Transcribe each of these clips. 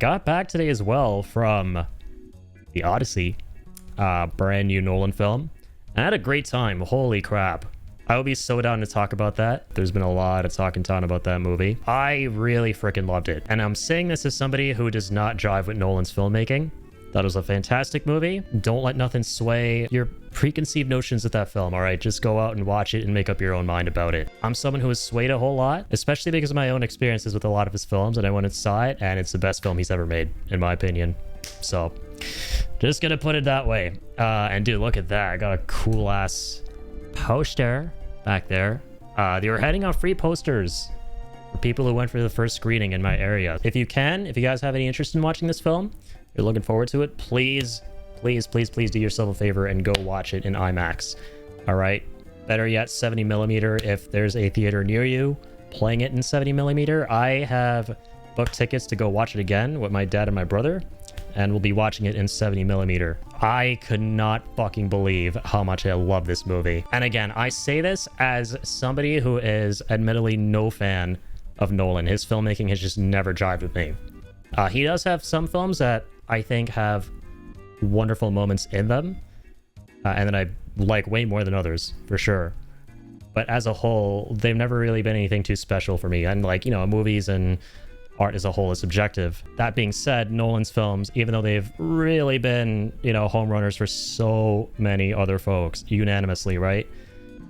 Got back today as well from the Odyssey, brand new Nolan film. I had a great time. Holy crap. I would be so down to talk about that. There's been a lot of talking about that movie. I really freaking loved it. And I'm saying this as somebody who does not jive with Nolan's filmmaking. That was a fantastic movie. Don't let nothing sway your preconceived notions of that film, all right? Just go out and watch it and make up your own mind about it. I'm someone who has swayed a whole lot, especially because of my own experiences with a lot of his films, and I went and saw it, and it's the best film he's ever made, in my opinion. So, just gonna put it that way. And dude, look at that. I got a cool-ass poster back there. They were heading out free posters for people who went for the first screening in my area. If you guys have any interest in watching this film, you're looking forward to it, please do yourself a favor and go watch it in IMAX. All right, better yet, 70mm if there's a theater near you playing it in 70mm. I have booked tickets to go watch it again with my dad and my brother, and we'll be watching it in 70mm. I could not fucking believe how much I love this movie. And again, I say this as somebody who is admittedly no fan of Nolan. His filmmaking has just never jived with me. He does have some films that I think have wonderful moments in them, and then I like way more than others, for sure. But as a whole, they've never really been anything too special for me. And like, you know, movies and art as a whole is subjective. That being said, Nolan's films, even though they've really been, you know, home runners for so many other folks, unanimously, right?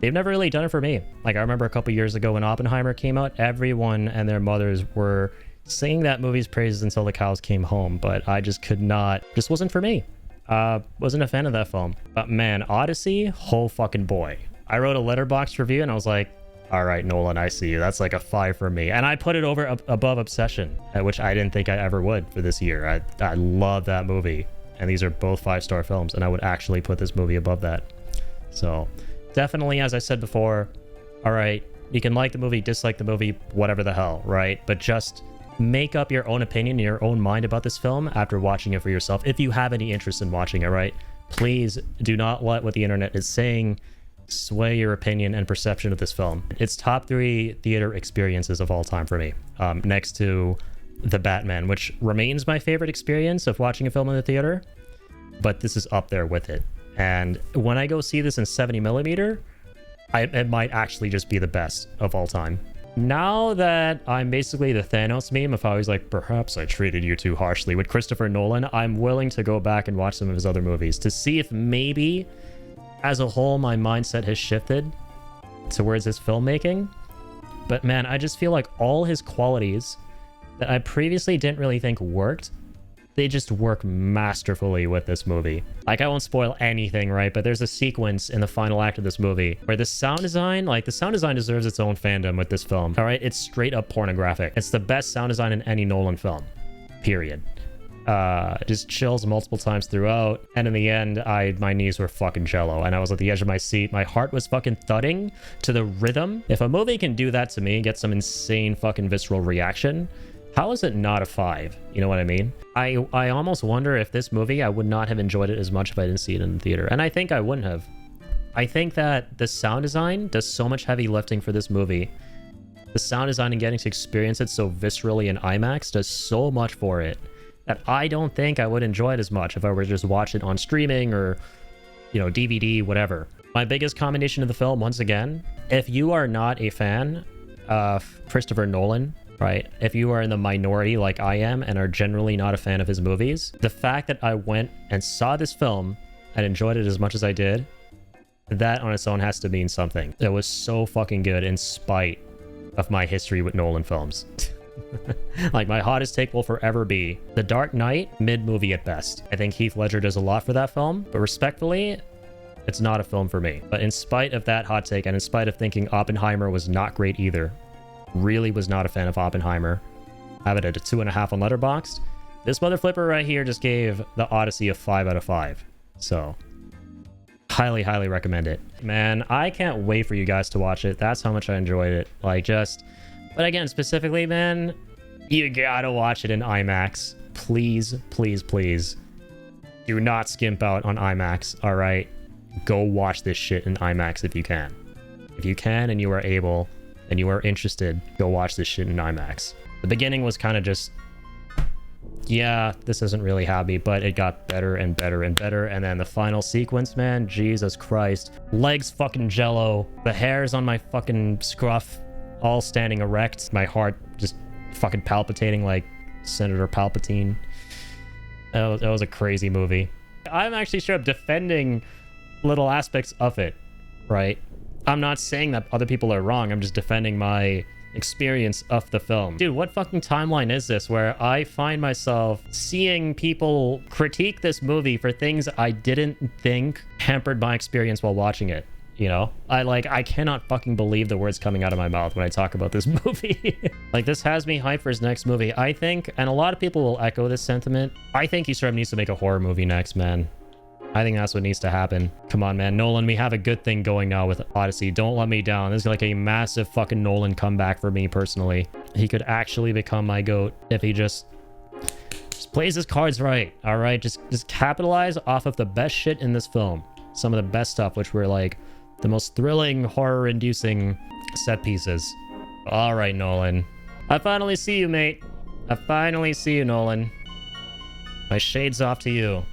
They've never really done it for me. Like, I remember a couple years ago when Oppenheimer came out, everyone and their mothers were singing that movie's praises until the cows came home, but I just could not, just wasn't for me. Wasn't a fan of that film. But man, Odyssey, oh fucking boy. I wrote a letterbox review and I was like, all right, Nolan, I see you. That's like a 5 for me. And I put it over above Obsession, which I didn't think I ever would for this year. I love that movie. And these are both 5-star films, and I would actually put this movie above that. So definitely, as I said before, all right, you can like the movie, dislike the movie, whatever the hell, right? But just make up your own opinion in your own mind about this film after watching it for yourself, if you have any interest in watching it, right? Please do not let what the internet is saying sway your opinion and perception of this film. It's top 3 theater experiences of all time for me, next to The Batman, which remains my favorite experience of watching a film in the theater, but this is up there with it. And when I go see this in 70mm, it might actually just be the best of all time. Now that I'm basically the Thanos meme of how he's like, perhaps I treated you too harshly with Christopher Nolan, I'm willing to go back and watch some of his other movies to see if maybe, as a whole, my mindset has shifted towards his filmmaking. But man, I just feel like all his qualities that I previously didn't really think worked, they just work masterfully with this movie. Like, I won't spoil anything, right? But there's a sequence in the final act of this movie where the sound design, deserves its own fandom with this film. All right, it's straight up pornographic. It's the best sound design in any Nolan film, period. Just chills multiple times throughout, and in the end, my knees were fucking jello, and I was at the edge of my seat. My heart was fucking thudding to the rhythm. If a movie can do that to me, get some insane fucking visceral reaction, how is it not a 5? You know what I mean? I almost wonder if this movie, I would not have enjoyed it as much if I didn't see it in the theater. And I think I wouldn't have. I think that the sound design does so much heavy lifting for this movie. The sound design and getting to experience it so viscerally in IMAX does so much for it that I don't think I would enjoy it as much if I were to just watch it on streaming or, you know, DVD, whatever. My biggest commendation of the film, once again, if you are not a fan of Christopher Nolan, right? If you are in the minority like I am and are generally not a fan of his movies, the fact that I went and saw this film and enjoyed it as much as I did, that on its own has to mean something. It was so fucking good in spite of my history with Nolan films. Like, my hottest take will forever be The Dark Knight, mid-movie at best. I think Heath Ledger does a lot for that film, but respectfully, it's not a film for me. But in spite of that hot take, and in spite of thinking Oppenheimer was not great either, really was not a fan of Oppenheimer, I have it at a 2.5 on Letterboxd. This mother flipper right here just gave the Odyssey a 5 out of 5. So highly recommend it. Man, I can't wait for you guys to watch it. That's how much I enjoyed it. Like, just, but again, specifically, man, you gotta watch it in IMAX. Please do not skimp out on IMAX. All right, go watch this shit in IMAX if you can and you are able and you are interested, go watch this shit in IMAX. The beginning was kind of just yeah, this isn't really happy, but it got better and better and better. And then the final sequence, man, Jesus Christ. Legs fucking jello. The hairs on my fucking scruff all standing erect. My heart just fucking palpitating like Senator Palpatine. That was a crazy movie. I'm actually straight up defending little aspects of it, right? I'm not saying that other people are wrong. I'm just defending my experience of the film. Dude, what fucking timeline is this where I find myself seeing people critique this movie for things I didn't think hampered my experience while watching it? You know, I cannot fucking believe the words coming out of my mouth when I talk about this movie. Like, this has me hyped for his next movie. I think, and a lot of people will echo this sentiment, I think he sort of needs to make a horror movie next, man. I think that's what needs to happen. Come on, man. Nolan, we have a good thing going now with Odyssey. Don't let me down. This is like a massive fucking Nolan comeback for me personally. He could actually become my GOAT if he just plays his cards right. All right, just capitalize off of the best shit in this film. Some of the best stuff, which were like the most thrilling, horror-inducing set pieces. All right, Nolan. I finally see you, mate. I finally see you, Nolan. My shade's off to you.